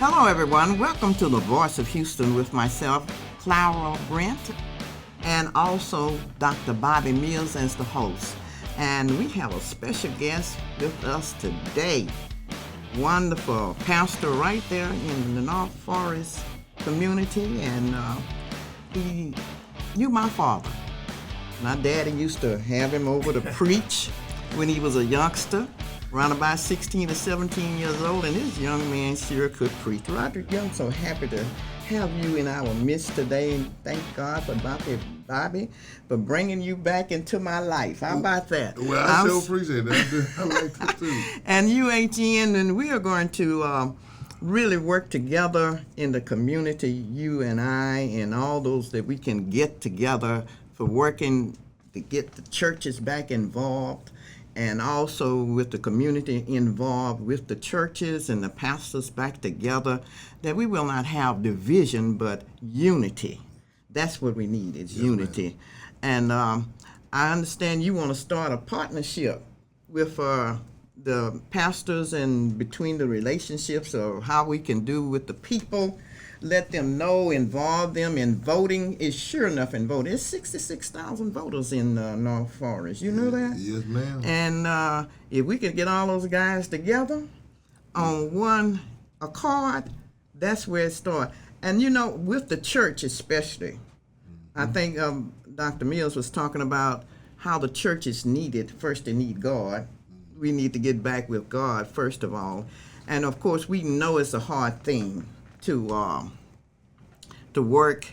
Hello, everyone. Welcome to the Voice of Houston with myself, Clara Brent, and also Dr. Bobby Mills as the host. And we have a special guest with us today. Wonderful pastor right there in the North Forest community, and he knew my father. My daddy used to have him over to preach when he was a youngster, around about 16 to 17 years old, and this young man sure could preach. Roderick Johnson, so happy to have you in our midst today. Thank God for Dr. Bobby for bringing you back into my life. How about that? Well, I sure appreciate that. I like that too. And UHN, and we are going to really work together in the community, you and I, and all those that we can get together for working to get the churches back involved, and also with the community involved with the churches and the pastors back together, that we will not have division but unity. That's what we need, is unity. Man. And I understand you want to start a partnership with the pastors and between the relationships of how we can do with the people. Let them know, involve them in voting. It's sure enough in voting. It's 66,000 voters in North Forest. You know that? Yes, ma'am. And if we could get all those guys together on one accord, that's where it starts. And you know, with the church especially, I think Dr. Mills was talking about how the church is needed. First, they need God. We need to get back with God, first of all. And of course, we know it's a hard thing to work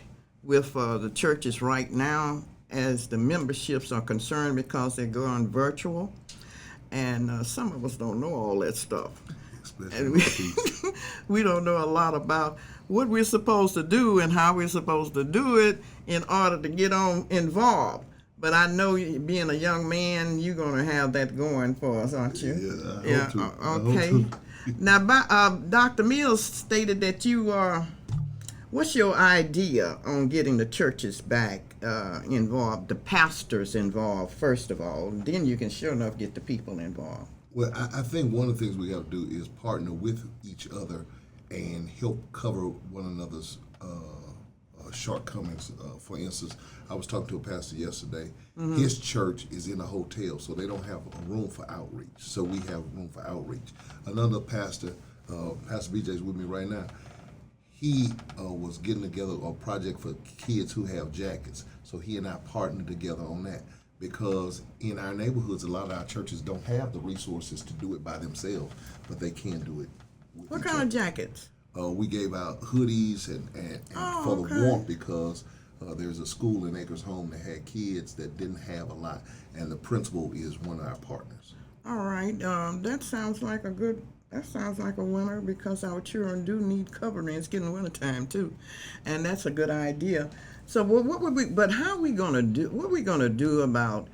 with the churches right now as the memberships are concerned, because they're going virtual, and some of us don't know all that stuff. And we don't know a lot about what we're supposed to do and how we're supposed to do it in order to get on involved. But I know, being a young man, you're going to have that going for us, aren't you? Yeah, I hope to. Okay. Now, Dr. Mills stated that you are, what's your idea on getting the churches back involved, the pastors involved, first of all? Then you can sure enough get the people involved. Well, I think one of the things we have to do is partner with each other and help cover one another's shortcomings. For instance, I was talking to a pastor yesterday. Mm-hmm. His church is in a hotel, so they don't have a room for outreach. So we have room for outreach. Another pastor, Pastor BJ, is with me right now. He was getting together a project for kids who have jackets. So he and I partnered together on that, because in our neighborhoods, a lot of our churches don't have the resources to do it by themselves, but they can do it. What kind of jackets? We gave out hoodies and for the warmth, because there's a school in Acres Home that had kids that didn't have a lot, and the principal is one of our partners. All right, that sounds like a winner, because our children do need covering. It's getting winter time too, and that's a good idea. So how are we gonna do? What are we gonna do about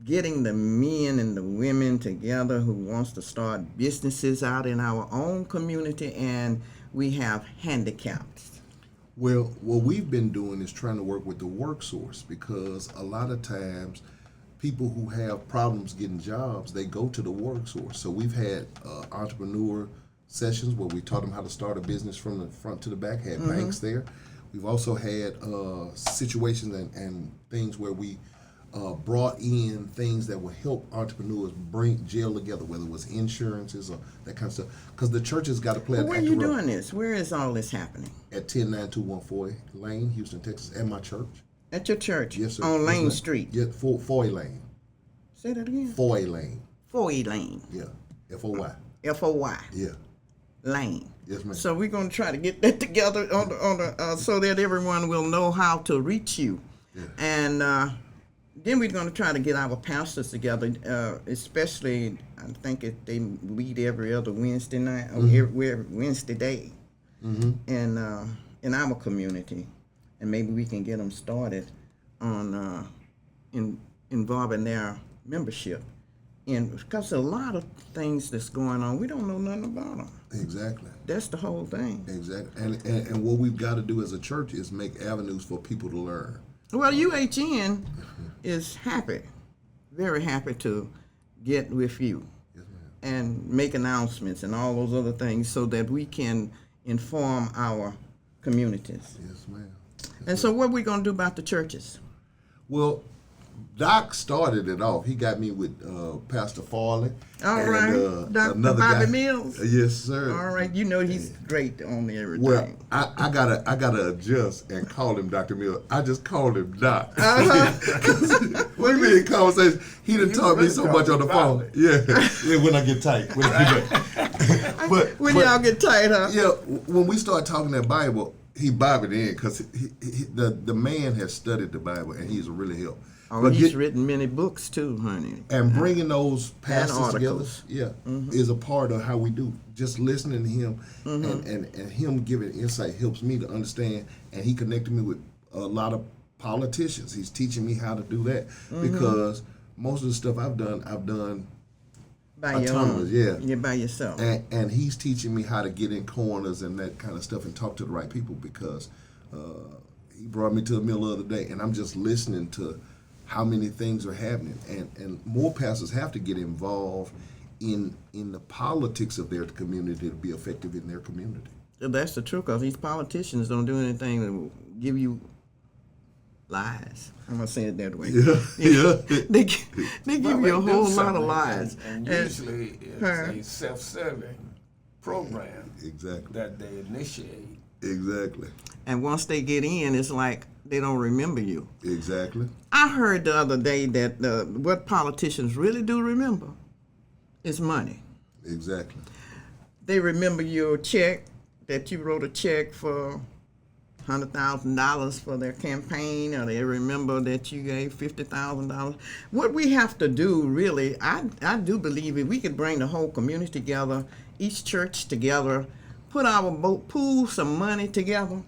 getting the men and the women together who wants to start businesses out in our own community, and we have handicaps? Well, what we've been doing is trying to work with the work source, because a lot of times people who have problems getting jobs, they go to the work source. So we've had entrepreneur sessions where we taught them how to start a business from the front to the back, had banks there. We've also had situations and things where we brought in things that will help entrepreneurs gel together, whether it was insurances or that kind of stuff. Because the church has got to play an active role. Where are you doing this? Where is all this happening? At 109214 Lane, Houston, Texas, at my church. At your church? Yes, sir. On Lane Street? Yeah, Foy Lane. Say that again? Foy Lane. Foy Lane. Yeah, F-O-Y. F-O-Y. Yeah. Lane. Yes, ma'am. So we're going to try to get that together on the so that everyone will know how to reach you. Yeah. And then we're going to try to get our pastors together, especially, I think they meet every other Wednesday night, or every Wednesday day, in our community. And maybe we can get them started on involving their membership. And because a lot of things that's going on, we don't know nothing about them. Exactly. That's the whole thing. Exactly. And what we've got to do as a church is make avenues for people to learn. Well, UHN is happy, very happy to get with you. Yes, ma'am. And make announcements and all those other things so that we can inform our communities. Yes, ma'am. And so what are we going to do about the churches? Well, Doc started it off. He got me with Pastor Farley. All right, Dr. Another Bobby guy. Mills. Yes, sir. All right, you know he's great on everything. Well, I gotta adjust and call him Dr. Mills. I just called him Doc. When we in conversation, he done taught me so much on the phone. Yeah, when I get tight. When y'all get tight, huh? Yeah, when we start talking that Bible, he bobbed it in because the man has studied the Bible and he's a really help. Oh, but he's written many books too, honey. And bringing those pastors together, Mm-hmm. is a part of how we do. Just listening to him and him giving insight helps me to understand. And he connected me with a lot of politicians. He's teaching me how to do that because most of the stuff I've done by autonomous, your own. You're by yourself. And he's teaching me how to get in corners and that kind of stuff and talk to the right people because he brought me to the middle of the day and I'm just listening to how many things are happening. And more pastors have to get involved in the politics of their community to be effective in their community. That's the truth, because these politicians don't do anything to give you lies. I'm going to say it that way. They give you a whole lot of lies. And usually it's a self-serving program that they initiate. Exactly. And once they get in, it's like they don't remember you. Exactly. I heard the other day that what politicians really do remember is money. Exactly. They remember your check, that you wrote a check for $100,000 for their campaign, or they remember that you gave $50,000. What we have to do, really, I do believe if we could bring the whole community together, each church together, put our pool some money together.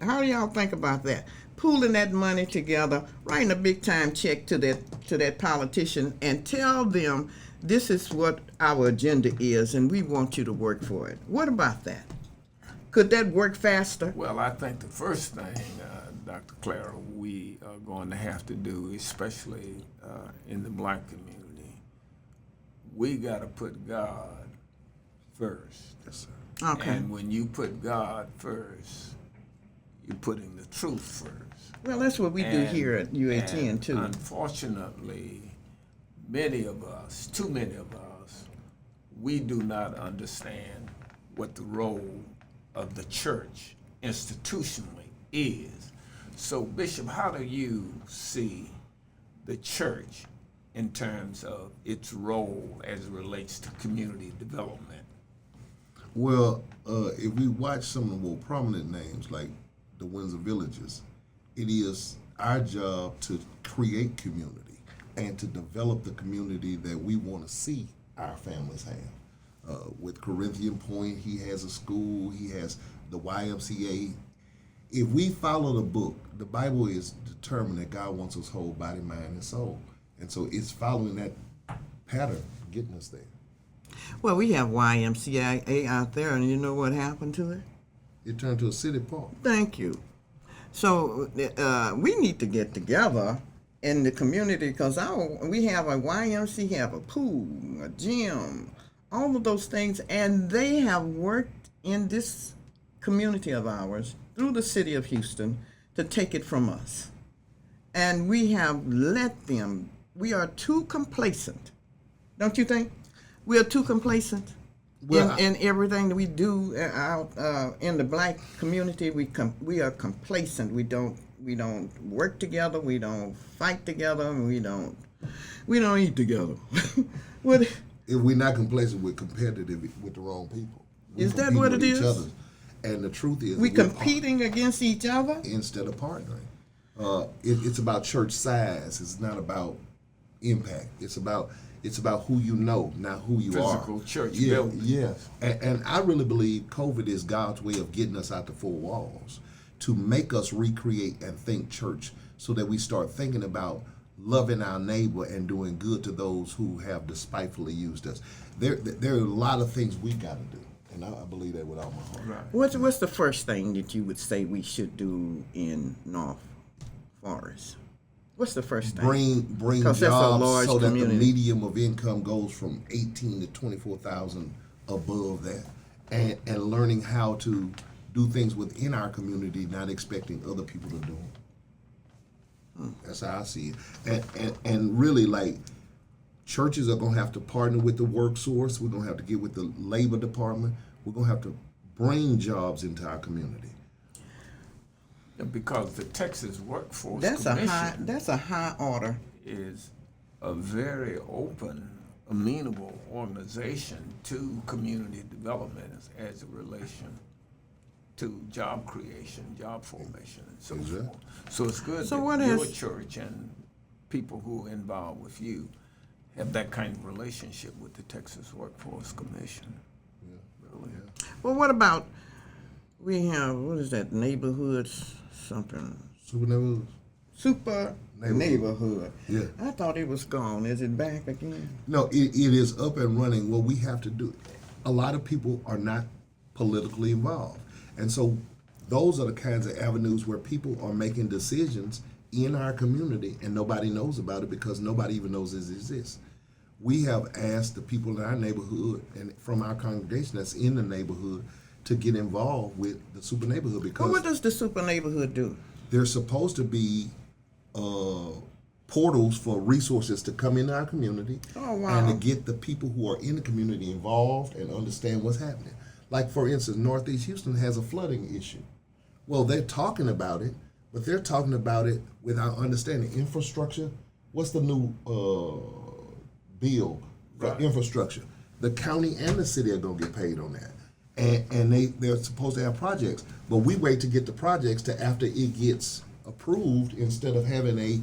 How do y'all think about that? Pooling that money together, writing a big time check to that politician, and tell them this is what our agenda is, and we want you to work for it. What about that? Could that work faster? Well, I think the first thing, Dr. Clara, we are going to have to do, especially in the black community, we got to put God first. Yes, sir. Okay. And when you put God first, you're putting the truth first. Well, that's what we do here at UATN too. Unfortunately, many of us, too many of us, we do not understand what the role of the church institutionally is. So, Bishop, how do you see the church in terms of its role as it relates to community development? Well, if we watch some of the more prominent names like the Windsor Villages, it is our job to create community and to develop the community that we want to see our families have. With Corinthian Point, he has a school, he has the YMCA. If we follow the book, the Bible is determined that God wants us whole body, mind, and soul. And so it's following that pattern, getting us there. Well, we have YMCA out there, and you know what happened to it? It turned to a city park. Thank you. So we need to get together in the community, because we have a YMCA, have a pool, a gym, all of those things, and they have worked in this community of ours through the city of Houston to take it from us. And we have let them. We are too complacent. Don't you think? We are too complacent in everything that we do out in the black community. We are complacent. We don't work together. We don't fight together. We don't eat together. What? If we're not complacent, we're competitive with the wrong people. Is that what it is? Other. And the truth is, we're competing against each other instead of partnering. It's about church size. It's not about impact. It's about who you know, not who you are. Physical church building. Yeah. And I really believe COVID is God's way of getting us out the four walls to make us recreate and think church, so that we start thinking about loving our neighbor and doing good to those who have despitefully used us. There are a lot of things we got to do, and I believe that with all my heart. Right. What's the first thing that you would say we should do in North Forest? What's the first thing? Bring jobs so that the medium of income goes from 18 to 24,000 above that, and learning how to do things within our community, not expecting other people to do them. That's how I see it. And really, like, churches are gonna have to partner with the work source. We're gonna have to get with the labor department. We're gonna have to bring jobs into our community. Because the Texas Workforce That's Commission a high order. is a very open, amenable organization to community development as a relation to job creation, job formation, and so Exactly. forth. So it's good So that what your is- church and people who are involved with you have that kind of relationship with the Texas Workforce Commission. Really. Well, what about, we have, what is that, neighborhoods something? Super neighborhood. Yeah. I thought it was gone. Is it back again? No, it is up and running. What we have to do, a lot of people are not politically involved. And so those are the kinds of avenues where people are making decisions in our community and nobody knows about it because nobody even knows it exists. We have asked the people in our neighborhood and from our congregation that's in the neighborhood to get involved with the super neighborhood Well, because what does the super neighborhood do? there's supposed to be portals for resources to come into our community Oh, wow. and to get the people who are in the community involved and understand what's happening. Like, for instance, Northeast Houston has a flooding issue. Well, they're talking about it, but they're talking about it without understanding infrastructure. What's the new bill for Right. infrastructure? The county and the city are going to get paid on that. And they're supposed to have projects, but we wait to get the projects to after it gets approved instead of having a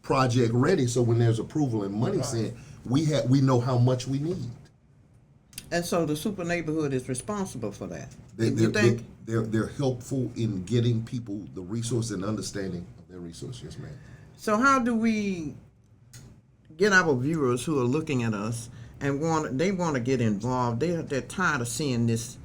project ready. So when there's approval and money sent, we know how much we need. And so the super neighborhood is responsible for that. They, you think? they're helpful in getting people the resource and understanding of their resources, yes, ma'am. So how do we get our viewers who are looking at us and want to get involved? They're tired of seeing this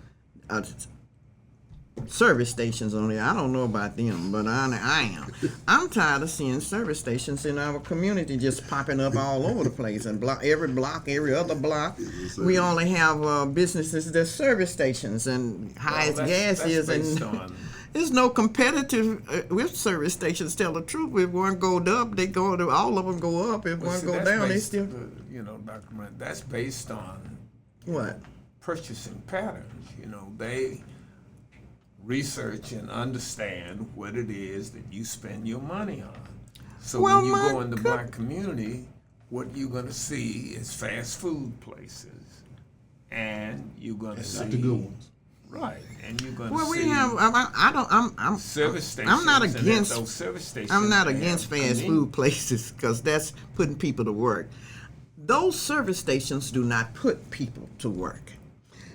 service stations on there. I don't know about them, but I am. I'm tired of seeing service stations in our community just popping up all over the place and every other block. We only have businesses that's service stations and highest gas is and. There's no competitive with service stations. Tell the truth, if one go up, they go to all of them go up. If one go down, they still. Dr. Brent, that's based on What? purchasing patterns. They research and understand what it is that you spend your money on. So Well, when you my go in the God. black community, what you're going to see is fast food places, and you're going to see Not the good ones. right, and you're going to Well, see we have. I'm service stations. I'm not and at against. those service stations. I'm not they against have fast convenience. food places because that's putting people to work. Those service stations do not put people to work.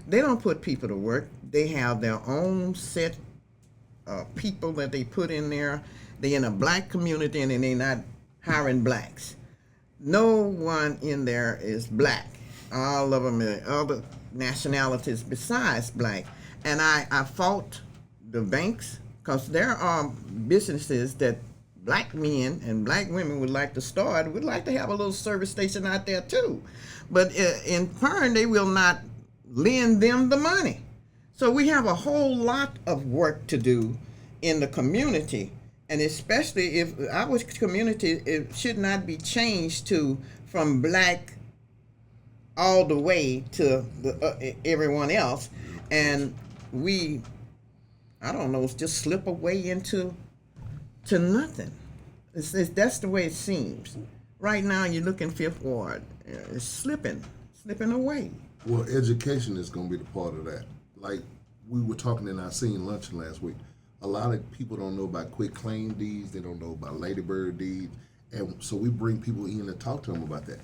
They don't put people to work. They have their own set people that they put in there. They're in a black community and they're not hiring blacks. No one in there is black. All of them are other nationalities besides black. And I fault the banks because there are businesses that black men and black women would like to start, would like to have a little service station out there too. But in turn, they will not lend them the money. So we have a whole lot of work to do in the community. And especially if our community, it should not be changed from black all the way to everyone else. And we, I don't know, just slip away into nothing. That's the way it seems. Right now, you look in Fifth Ward, it's slipping away. Well, education is going to be the part of that. Like we were talking in our senior luncheon last week, a lot of people don't know about quick claim deeds. They don't know about ladybird deeds. And so we bring people in to talk to them about that.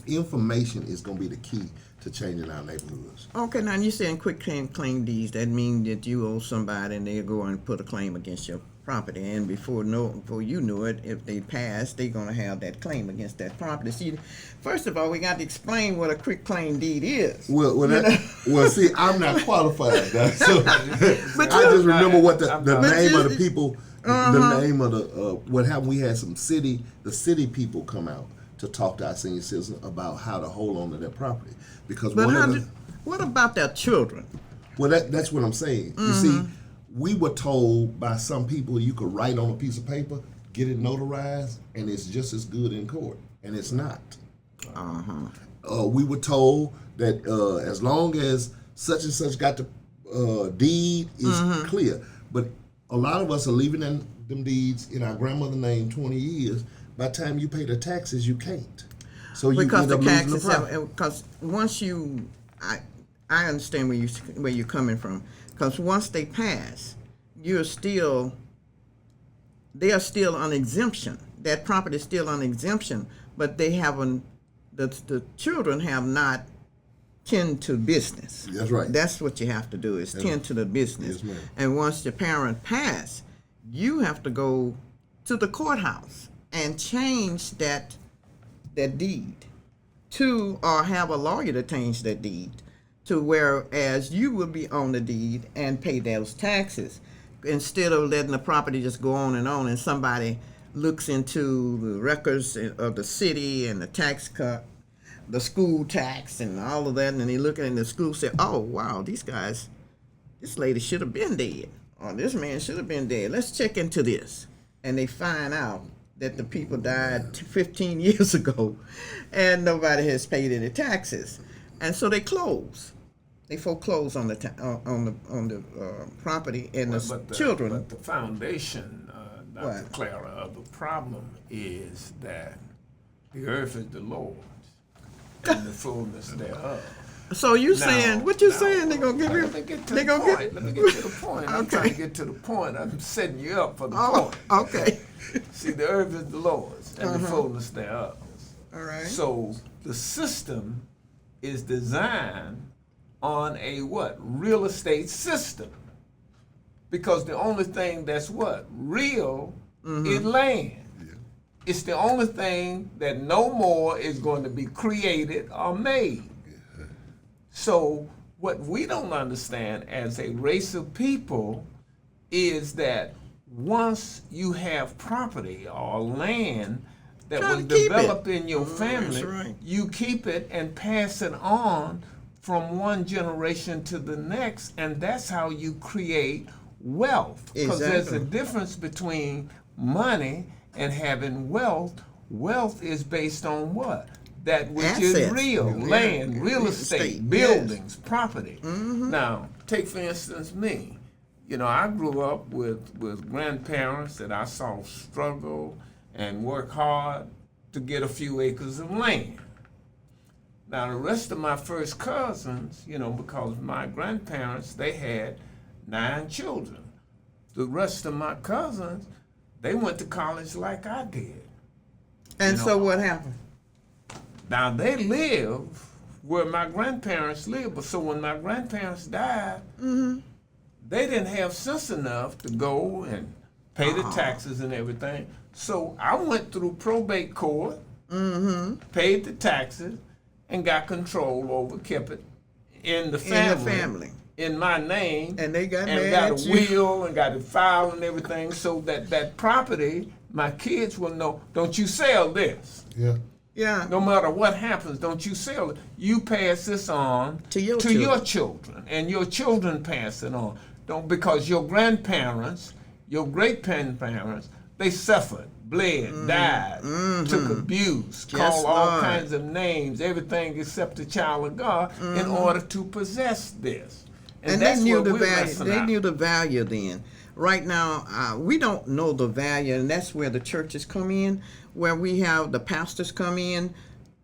Information is going to be the key to changing our neighborhoods. Okay, now you saying quick claim deeds, that means that you owe somebody and they go and put a claim against your property, and before you know it, if they pass, they're going to have that claim against that property. See, first of all, we got to explain what a quick claim deed is. Well, see, I'm not qualified. So But I you- just remember what the But name you- of the people, the name of the what happened. We had the city people come out to talk to our senior citizens about how to hold on to their property because But what about their children? Well, that's what I'm saying. You see, we were told by some people you could write on a piece of paper, get it notarized, and it's just as good in court, and it's not. We were told that as long as such and such got the deed is clear, but a lot of us are leaving them deeds in our grandmother's name 20 years. By the time you pay the taxes, you can't. So you Because end the up losing taxes the property. because once I understand where you're coming from. Because once they pass, they are still on exemption. That property is still on exemption, but they haven't. The children have not tend to business. That's right. That's what you have to do is tend to the business. Yes, ma'am. And once the parent pass, you have to go to the courthouse and change that deed to, or have a lawyer to change that deed to, whereas you will be on the deed and pay those taxes instead of letting the property just go on and somebody looks into the records of the city and the tax cut, the school tax and all of that, and they look at it in the school say, oh wow, this lady should have been dead, or this man should have been dead. Let's check into this. And they find out that the people died 15 years ago and nobody has paid any taxes. And so they close. They foreclose on the property and the children. But the foundation, Dr. What? Clara, of the problem is that the earth is the Lord's and the fullness thereof. So you saying what you Now, saying? They gonna get rid? Let me get to They the gonna point. get? Let me get to the point. I'm Okay. trying to get to the point. I'm setting you up for the Oh, point. okay. See, the earth is the Lord's and the fullness thereof. All right. So the system is designed on a what? Real estate system. Because the only thing that's what? Real is land. It's the only thing that no more is going to be created or made. So what we don't understand as a race of people is that once you have property or land that Try was to keep it. developed in your family, That's right. you keep it and pass it on from one generation to the next, and that's how you create wealth. Because there's a Exactly. difference between money and having wealth. Wealth is based on what? That which is Assets. real, Yeah. land, real Real estate, estate, buildings, property. Now, take for instance me. You know, I grew up with grandparents that I saw struggle and work hard to get a few acres of land. Now, the rest of my first cousins, you know, because my grandparents, they had 9 children. The rest of my cousins, they went to college like I did. And You so know, what happened? Now, they live where my grandparents lived, but so when my grandparents died, they didn't have sense enough to go and pay the taxes and everything. So I went through probate court, paid the taxes, and got control over, kept it in the family. In my name. And they got and mad got at a you. will and got it filed and everything, so that property, my kids will know, don't you sell this. Yeah. Yeah. No matter what happens, don't you sell it. You pass this on To your your children, and your children pass it on. Don't, because your grandparents, your great grandparents, they suffered, bled, died, took abuse, called all Lord. kinds of names, everything except the child of God, in order to possess this. And that's they knew what the we're value. missing They out. knew the value then. Right now, we don't know the value, and that's where the churches come in, where we have the pastors come in,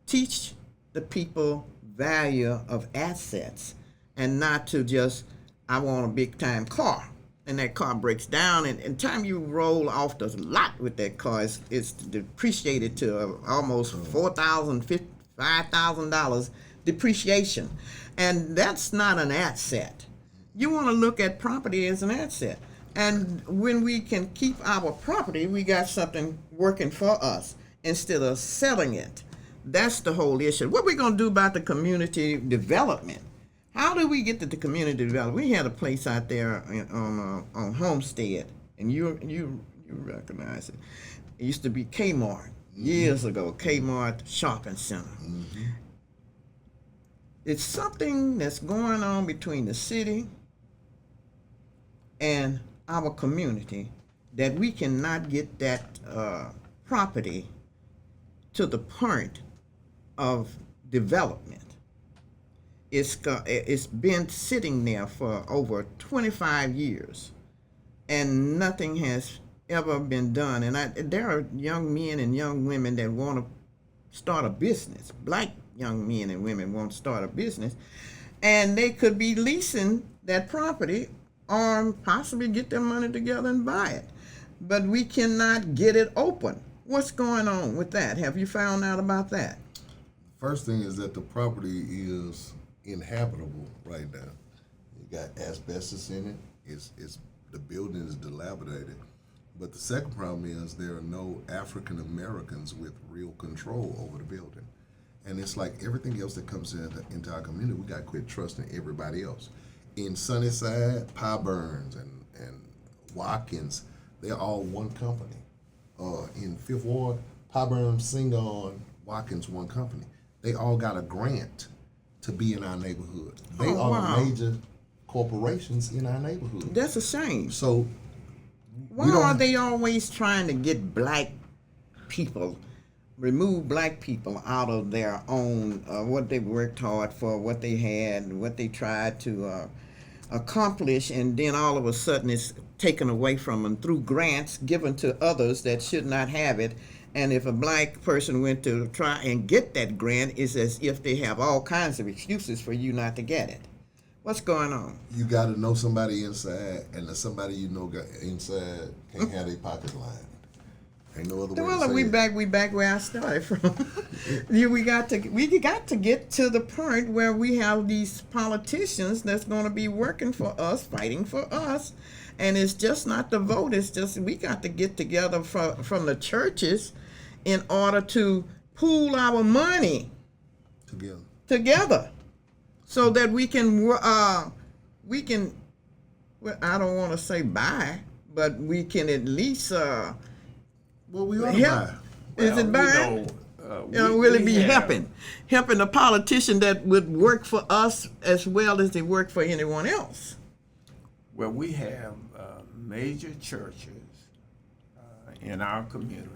teach the people value of assets, and not to just, I want a big time car, and that car breaks down, and time you roll off the lot with that car, it's depreciated to almost $4,000, $5,000 depreciation, and that's not an asset. You want to look at property as an asset. And when we can keep our property, we got something working for us instead of selling it. That's the whole issue. What we going to do about the community development? How do we get to the community development? We had a place out there on Homestead, and you recognize it. It used to be Kmart years ago, Kmart Shopping Center. It's something that's going on between the city and our community that we cannot get that property to the point of development. It's been sitting there for over 25 years, and nothing has ever been done. And there are young men and young women that want to start a business. Black young men and women want to start a business, and they could be leasing that property or possibly get their money together and buy it. But we cannot get it open. What's going on with that? Have you found out about that? First thing is that the property is inhabitable right now. You got asbestos in it. It's the building is dilapidated. But the second problem is there are no African Americans with real control over the building. And it's like everything else that comes into our community, we got to quit trusting everybody else. In Sunnyside, Pie Burns and Watkins, they're all one company. In Fifth Ward, Pie Burns, Singon, Watkins, one company. They all got a grant to be in our neighborhood. They are the major corporations in our neighborhood. That's a shame. So why are they always trying to get black people, remove black people out of their own, what they worked hard for, what they had, what they tried to accomplish, and then all of a sudden it's taken away from them through grants given to others that should not have it. And if a black person went to try and get that grant, it's as if they have all kinds of excuses for you not to get it. What's going on? You got to know somebody inside, and the somebody you know got inside can't have their pocket lined. Ain't no other way to say it. We back where I started from. we got to get to the point where we have these politicians that's going to be working for us, fighting for us, and it's just not the vote. It's just we got to get together from the churches in order to pool our money together, so that we can well, I don't want to say buy, but we can at least well, we ought to help. buy. Is it buying? Will it be helping the politician that would work for us as well as they work for anyone else? Well, we have major churches in our community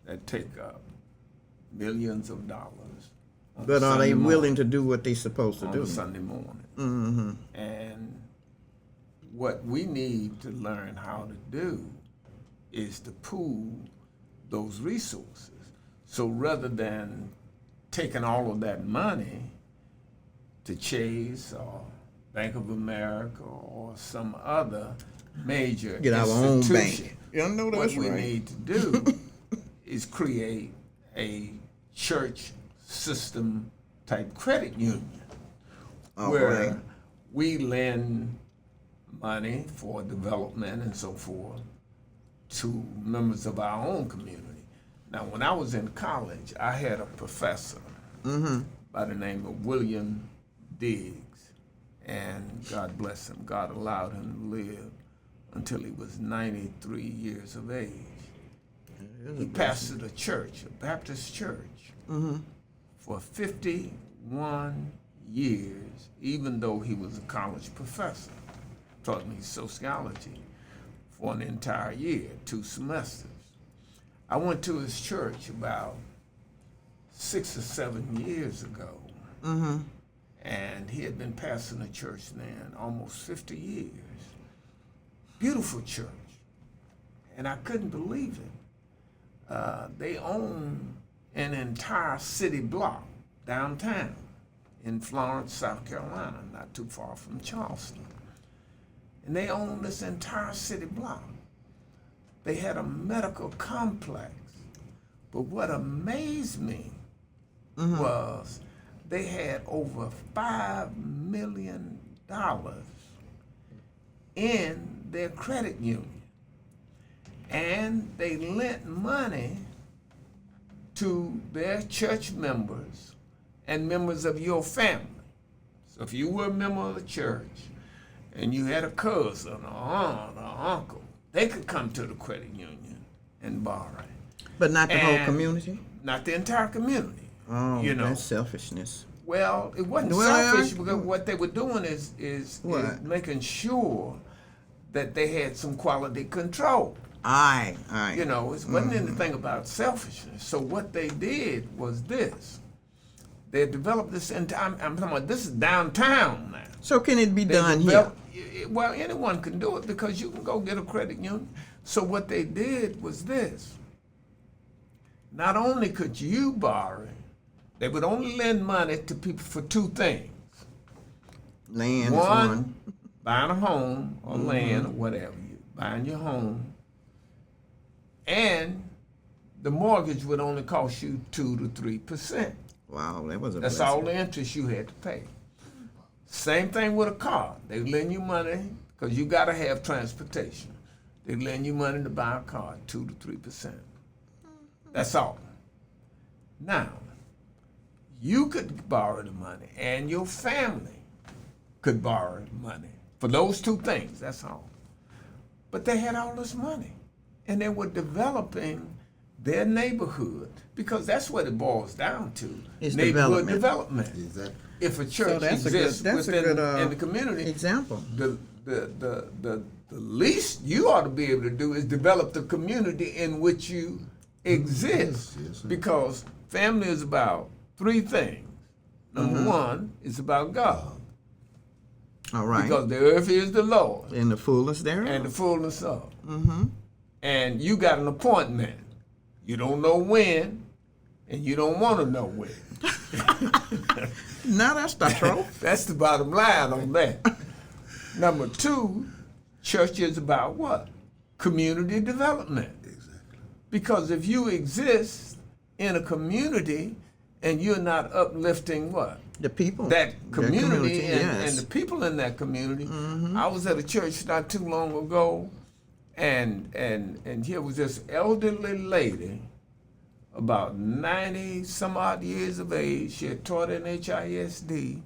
that take up millions of dollars. But are they willing to do what they're supposed to do? On Sunday morning. Mm-hmm. And what we need to learn how to do is to pool those resources. So rather than taking all of that money to Chase or Bank of America or some other major get our own bank. What we need to do is create a church system type credit union where we lend money for development and so forth to members of our own community. Now, when I was in college, I had a professor by the name of William Diggs, and God bless him. God allowed him to live until he was 93 years of age. He pastored a church, a Baptist church, for 51 years, even though he was a college professor. Taught me sociology for an entire year, 2 semesters. I went to his church about 6 or 7 years ago, and he had been pastoring the church then almost 50 years. Beautiful church, and I couldn't believe it. They own an entire city block downtown in Florence, South Carolina, not too far from Charleston. And they own this entire city block. They had a medical complex. But what amazed me was they had over $5 million in their credit union. And they lent money to their church members and members of your family. So if you were a member of the church and you had a cousin or aunt or uncle, they could come to the credit union and borrow. But not the whole community? Not the entire community. Oh, that's selfishness. Well, it wasn't selfish because what they were doing is making sure that they had some quality control. Aye. You know, it wasn't anything about selfishness. So what they did was this. They developed this I'm talking about, this is downtown now. So can it be They done here? developed- Well, anyone can do it because you can go get a credit union. So what they did was this. Not only could you borrow, they would only lend money to people for two things. Land is One, one. buying a home or land or whatever, you buying your home, and the mortgage would only cost you 2 to 3%. Wow, that was a That's blessing. all the interest you had to pay. Same thing with a car. They lend you money because you got to have transportation. They lend you money to buy a car, 2 to 3%. That's all. Now, you could borrow the money, and your family could borrow the money for those two things. That's all. But they had all this money, and they were developing their neighborhood because that's what it boils down to. It's neighborhood development. development. Exactly. If a church that's a exists good- that's a within good, in the community, example. the least you ought to be able to do is develop the community in which you exist. Yes, sir. Because family is about three things. Number one is about God. All right. Because the earth is the Lord In the fullness thereof. and the fullness of. And you got an appointment. You don't know when, and you don't want to know when. Now that's the truth. That's the bottom line on that. Number two, church is about what? Community development. Exactly. Because if you exist in a community and you're not uplifting what? The people. That Their community, and, yes. and the people in that community. I was at a church not too long ago, and here was this elderly lady, about 90 some odd years of age. She had taught in HISD,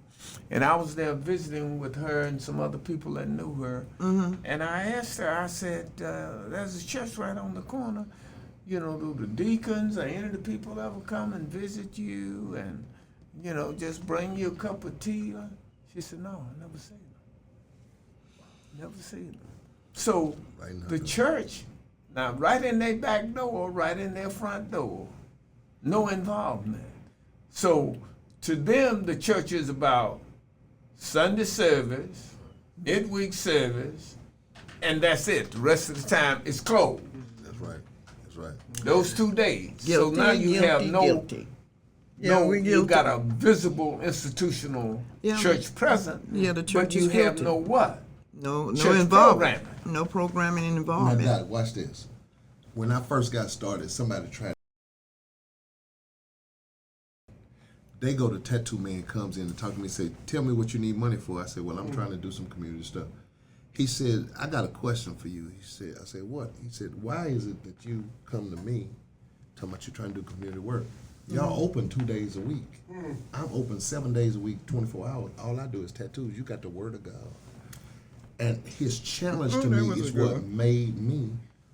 and I was there visiting with her and some other people that knew her. And I asked her, I said, there's a church right on the corner. You know, do the deacons or any of the people ever come and visit you and, you know, just bring you a cup of tea? She said, no, I never seen them. Never seen them. So Right now, the church, now right in their back door, right in their front door, no involvement. So to them, the church is about Sunday service, midweek service, and that's it. The rest of the time it's closed. That's right. That's right. Those 2 days. Guilty, So now you guilty, have no, guilty. Yeah, we're you guilty. got a visible institutional Yeah. church present. Yeah, the but church you is have guilty. no what? No church involvement. programming. No programming and Now, involvement. Doc, watch this. When I first got started, somebody tried. They go to Tattoo Man, comes in and talk to me and say, tell me what you need money for. I said, well, I'm trying to do some community stuff. He said, I got a question for you. He said, I said, what? He said, why is it that you come to me talking about you trying to do community work? Y'all open 2 days a week. I'm open 7 days a week, 24 hours. All I do is tattoos. You got the word of God. And his challenge to that me was a is good what one. made me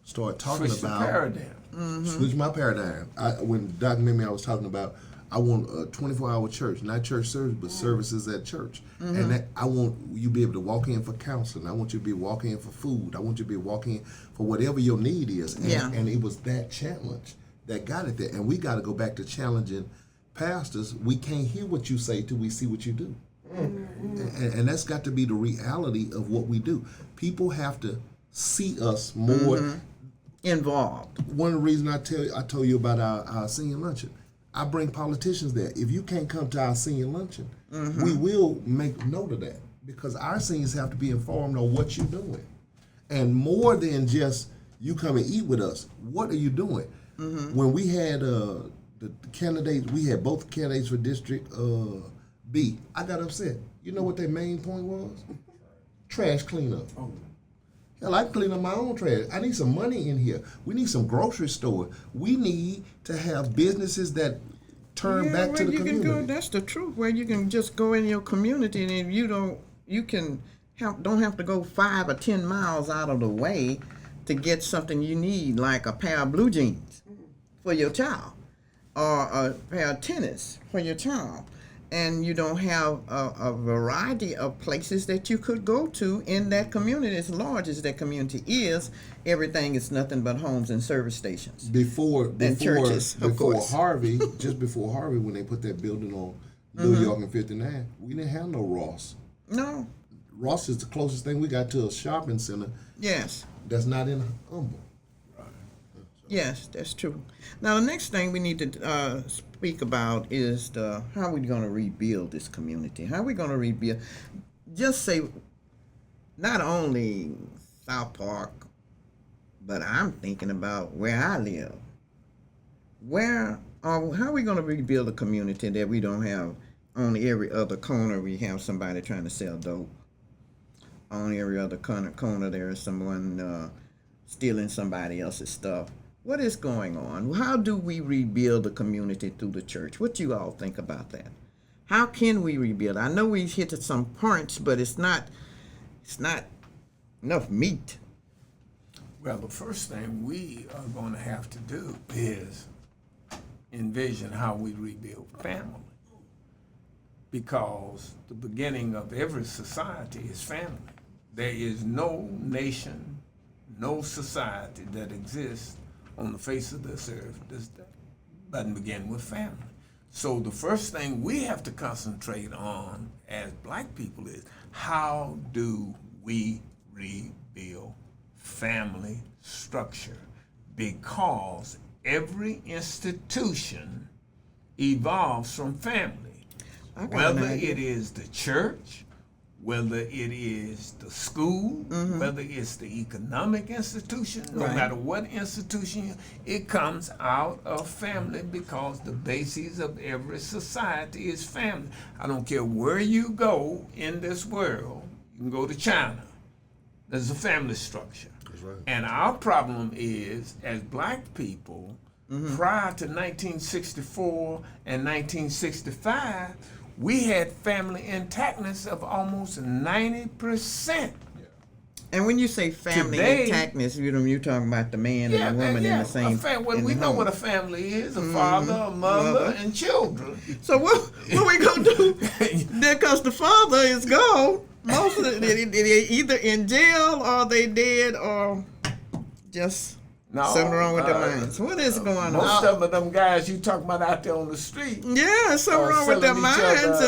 start talking Switch the about paradigm. switch my paradigm. When Dr. Mimi, I was talking about, I want a 24-hour church, not church service, but services at church. And that I want you to be able to walk in for counseling. I want you to be walking in for food. I want you to be walking in for whatever your need is. And, Yeah. and it was that challenge that got it there. And we got to go back to challenging pastors. We can't hear what you say till we see what you do. And that's got to be the reality of what we do. People have to see us more. Involved. One of the reasons I told you about our senior luncheon. I bring politicians there. If you can't come to our senior luncheon, we will make note of that because our seniors have to be informed on what you're doing. And more than just you come and eat with us, what are you doing? When we had the candidates, we had both candidates for District B. I got upset. You know what their main point was? Trash cleanup. Hell, I clean up my own trash. I need some money in here. We need some grocery store. We need to have businesses that turn back to the you community. can go. That's the truth. Where you can just go in your community, and if you don't, you don't have to go 5 or 10 miles out of the way to get something you need, like a pair of blue jeans for your child, or a pair of tennis for your child. and you don't have a variety of places that you could go to in that community. As large as that community is, everything is nothing but homes and service stations. Before churches, of before course. Harvey, just before Harvey, when they put that building on New York and 59, we didn't have no Ross. No. Ross is the closest thing we got to a shopping center Yes. that's not in Humble. Yes, that's true. Now, the next thing we need to speak about is how we're going to rebuild this community. How are we going to rebuild? Just say, not only South Park, but I'm thinking about where I live. How are we going to rebuild a community that we don't have on every other corner we have somebody trying to sell dope? On every other corner there is someone stealing somebody else's stuff. What is going on? How do we rebuild the community through the church? What do you all think about that? How can we rebuild? I know we've hit some points, but it's not enough meat. Well, the first thing we are going to have to do is envision how we rebuild family. Because the beginning of every society is family. There is no nation, no society that exists on the face of this earth that doesn't begin with family. So the first thing we have to concentrate on as black people is how do we rebuild family structure? Because every institution evolves from family. Whether it is the church, whether it is the school, whether it's the economic institution, no matter what institution, it comes out of family because the basis of every society is family. I don't care where you go in this world. You can go to China. There's a family structure. That's right. And our problem is, as black people, prior to 1964 and 1965, we had family intactness of almost 90%. And when you say family intactness, you're talking about the man and the woman in the same. We know what a family is: a father, a mother, and children. So what we gonna do? Because the father is gone. Most of they either in jail or they dead or just. Something wrong with their minds. What is going on? Most of them guys you talking about out there on the street. Yeah, something wrong with their minds,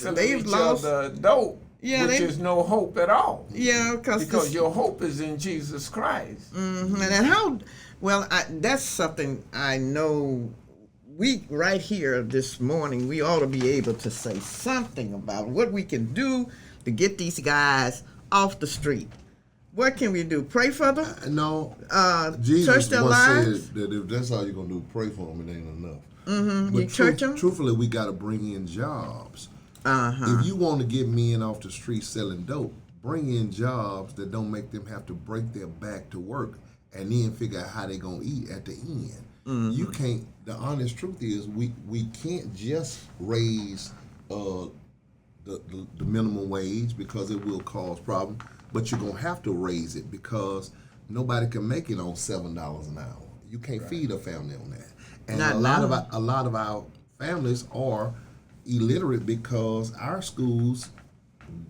and they've lost dope. Yeah, which is no hope at all. Yeah, because your hope is in Jesus Christ. Mm-hmm. And how? Well, that's something I know. We right here this morning, we ought to be able to say something about what we can do to get these guys off the street. What can we do? Pray for them? No. Jesus church their lives? Said that if that's all you're going to do, pray for them, it ain't enough. Mm-hmm. You church them? Truthfully, we got to bring in jobs. Uh-huh. If you want to get men off the street selling dope, bring in jobs that don't make them have to break their back to work and then figure out how they're going to eat at the end. Mm-hmm. You can't, the honest truth is we can't just raise the minimum wage because it will cause problems. But you're going to have to raise it because nobody can make it on $7 an hour. You can't feed a family on that. And a lot of our families are illiterate because our schools,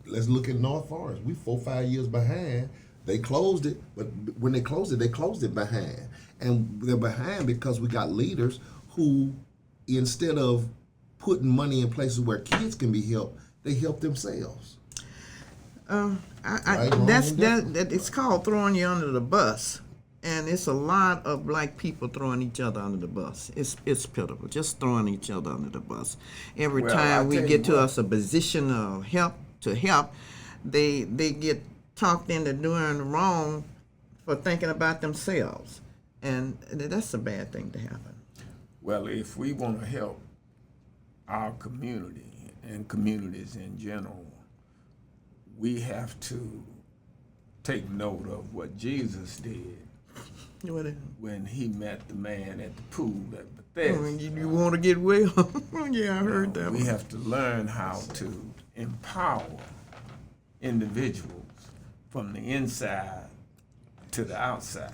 let's look at North Forest. We 4-5 years behind. They closed it, but when they closed it behind. And they're behind because we got leaders who, instead of putting money in places where kids can be helped, they help themselves. It's called throwing you under the bus, and it's a lot of black people throwing each other under the bus. It's pitiful, just throwing each other under the bus. Every time we get to us a position of help, they get talked into doing wrong for thinking about themselves, and that's a bad thing to happen. Well, if we want to help our community and communities in general, we have to take note of what Jesus did when he met the man at the pool at Bethesda. You want to get well? Yeah, I heard that. We have to learn how to empower individuals from the inside to the outside.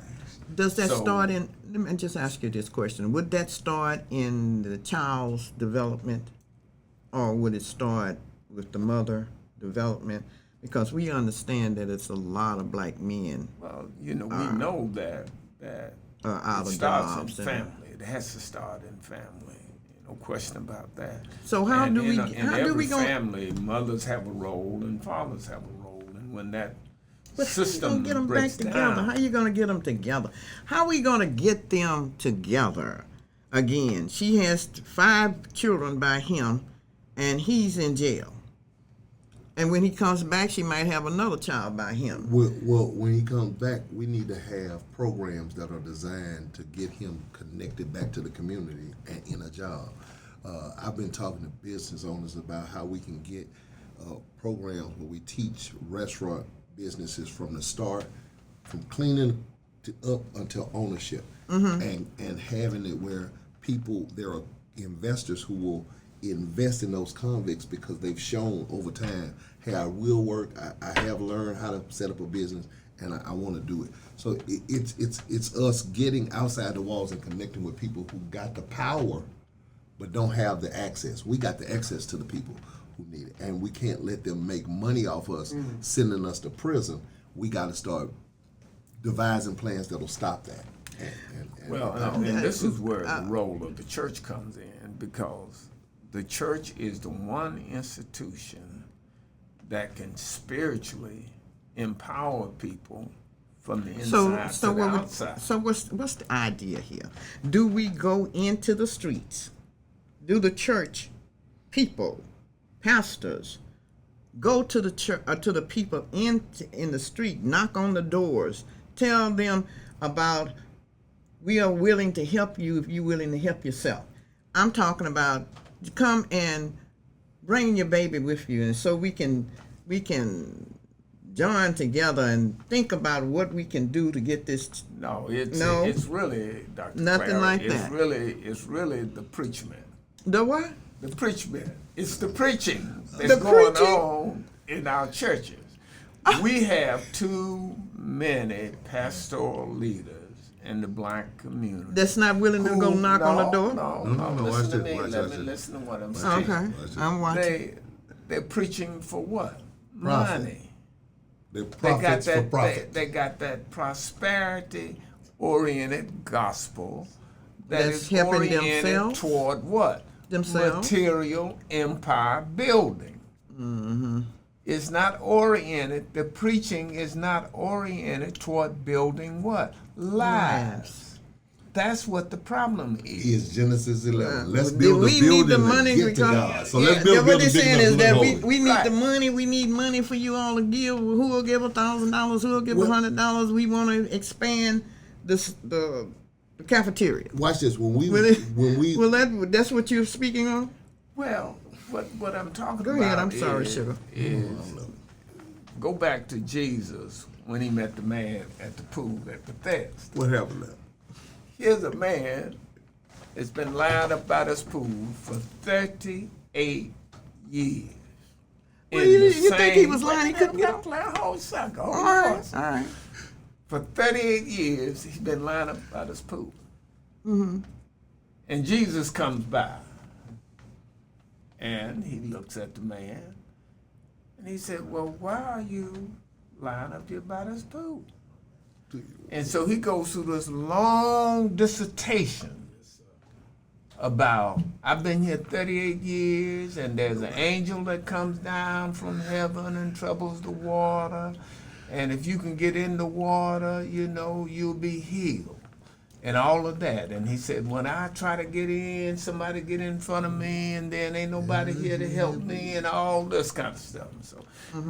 Does that So- start in? Let me just ask you this question: would that start in the child's development, or would it start with the mother development? Because we understand that it's a lot of black men Well, we know that out it of starts jobs. in family. It has to start in family. No question about that. So how And do we? in How do every we go? family, mothers have a role and fathers have a role, and when that But how you system gonna get them back breaks together? down, How you gonna get them together? How are we gonna get them together again? She has 5 children by him, and he's in jail. And when he comes back, she might have another child by him. Well, when he comes back, we need to have programs that are designed to get him connected back to the community and in a job. I've been talking to business owners about how we can get programs where we teach restaurant businesses from the start, from cleaning to up until ownership, and having it where there are investors who will invest in those convicts because they've shown over time, hey, I will work. I have learned how to set up a business, and I want to do it. So it's us getting outside the walls and connecting with people who got the power, but don't have the access. We got the access to the people who need it, and we can't let them make money off us, sending us to prison. We got to start devising plans that'll stop that. And this is where the role of the church comes in, because the church is the one institution that can spiritually empower people from the inside to the outside. So what's the idea here? Do we go into the streets? Do the church people, pastors, go to the church to the people in the street, knock on the doors, tell them about, we are willing to help you if you're willing to help yourself. I'm talking about come and bring your baby with you, and so we can join together and think about what we can do to get this. It's really, Dr. Nothing Clara, like it's that. It's really the preachment. The what? The preachment. It's the preaching that's going on in our churches. We have too many pastoral leaders in the black community That's not willing to go knock on the door? No. Watch Listen to this, me. watch Let this. me listen to what I'm saying. Okay, I'm watching. They're preaching for what? Profit. Money. They're They got profits for that. profit. They got that prosperity-oriented gospel that That's is helping oriented themselves? toward what? Themselves? Material empire building. Mm-hmm. It's not oriented. The preaching is not oriented toward building what? Lives. That's what the problem is. Is Genesis 11. Let's We build a need building the and money get to because- God. So let's build a what building they're big saying enough is to that live we holy. need Right. the money. We need money for you all to give. Who will give $1,000? Who will give Well- $100? We want to expand the cafeteria. Watch this. When we Well, that's what you're speaking on. Well, what I'm talking Go about ahead, I'm sorry, is, sugar. is go back to Jesus when he met the man at the pool at Bethesda. what happened now? Here's a man that's been lying up by this pool for 38 years. Well, In you the think he same- was lying? He couldn't get out? Hold second. All right, all right. For 38 years, he's been lying up by this pool. Mm-hmm. And Jesus comes by. And he looks at the man. And he said, well, why are you lying up here by this pool? And so he goes through this long dissertation about, I've been here 38 years, and there's an angel that comes down from heaven and troubles the water. And if you can get in the water, you'll be healed. And all of that. And he said, when I try to get in, somebody get in front of me, and then ain't nobody here to help me, and all this kind of stuff.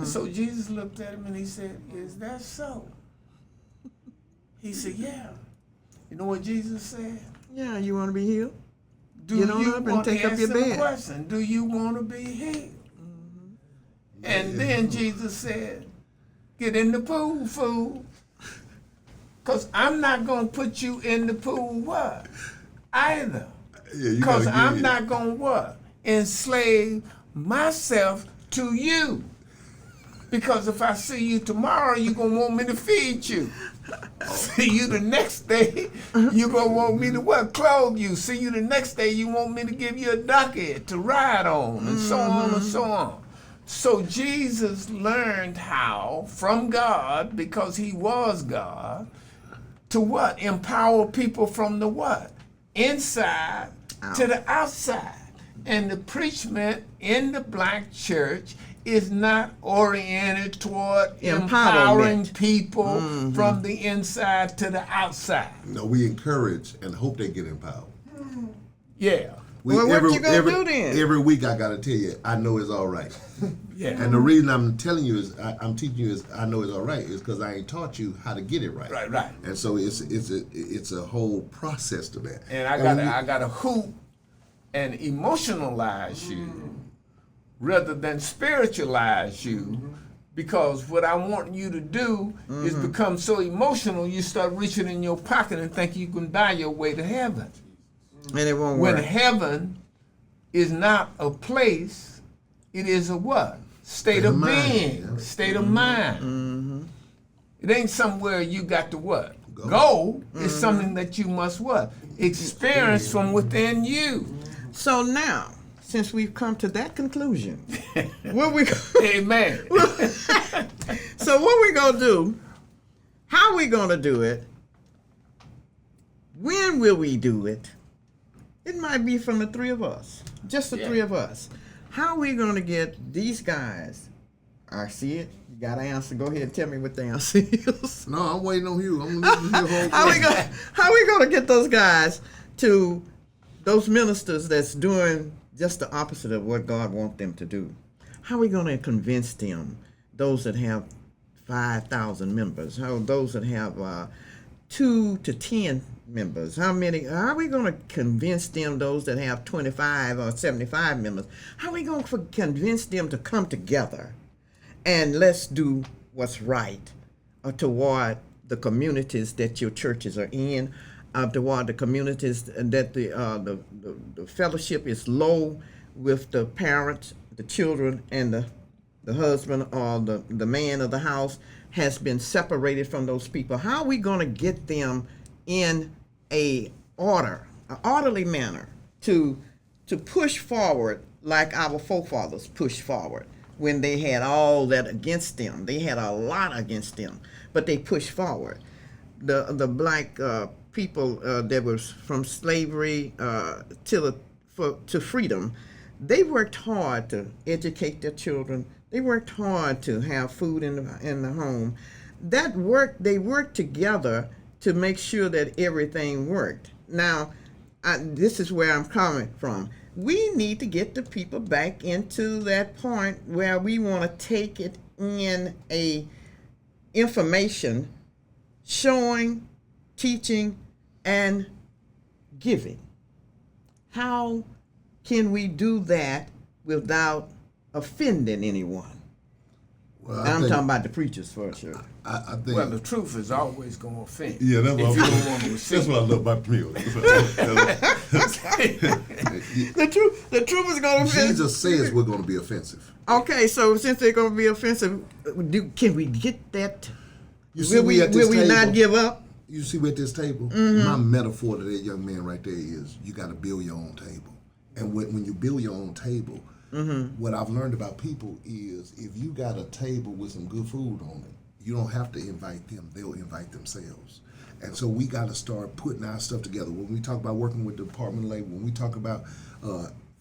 So Jesus looked at him and he said, is that so? He said, yeah. You know what Jesus said? Yeah, you want to be healed? Do Get on you up and want take to up your answer the bed. question? Do you want to be healed? And then Jesus said, get in the pool, fool. Because I'm not going to put you in the pool what? Either. Because I'm not going to what? Enslave myself to you. Because if I see you tomorrow, you're going to want me to feed you. See you the next day, you're going to want me to what? Clothe you. See you the next day, you want me to give you a donkey to ride on, and so on and so on. So Jesus learned how from God, because he was God, to what? Empower people from the what? Inside to the outside. And the preachment in the black church is not oriented toward empowering people from the inside to the outside. No, we encourage and hope they get empowered. Yeah. Well, what you gonna do then? Every week I gotta tell you, I know it's all right. Yeah. And the reason I'm telling you is, I'm teaching you is, I know it's all right, is because I ain't taught you how to get it right. Right. And so it's a whole process to that. And I gotta hoop and emotionalize you rather than spiritualize you, because what I want you to do is become so emotional you start reaching in your pocket and think you can buy your way to heaven. And it won't When work. heaven is not a place, it is a what? State of being, yeah. state of mind. It ain't somewhere you got to what? Go. It's something that you must what? Experience from within you. So now, since we've come to that conclusion, what we Amen. so what we gonna do? How we gonna do it? When will we do it? It might be from the three of us, just the three of us. How we gonna get these guys? I see it. You gotta answer. Go ahead and tell me what the answer is. No, I'm waiting on you. I'm gonna need you here. How we gonna get those guys to those ministers that's doing just the opposite of what God wants them to do? How we gonna convince them? Those that have 5,000 members, how those that have 2 to 10 members, how are we going to convince them, those that have 25 or 75 members, how are we going to convince them to come together and let's do what's right toward the communities that your churches are in, toward the communities that the fellowship is low with the parents, the children, and the husband or the man of the house has been separated from those people? How are we going to get them in an orderly manner to push forward like our forefathers pushed forward when they had all that against them? They had a lot against them, but they pushed forward. The black people that was from slavery to freedom, they worked hard to educate their children. They worked hard to have food in the home. They worked together to make sure that everything worked. Now, this is where I'm coming from. We need to get the people back into that point where we want to take it in a information, showing, teaching, and giving. How can we do that without offending anyone? Well, And I'm talking about the preachers for sure. I think. Well, the truth is always going to offend. Yeah, that's what if you don't want to that's what I love about Camille. The truth is going to offend. Jesus says we're going to be offensive. Okay, so since they're going to be offensive, can we get that? You see, Will we not give up? You see, we at this table. My metaphor to that young man right there is you got to build your own table, and when you build your own table, what I've learned about people is if you got a table with some good food on it, you don't have to invite them; they'll invite themselves. And so we got to start putting our stuff together. When we talk about working with the Department of Labor, when we talk about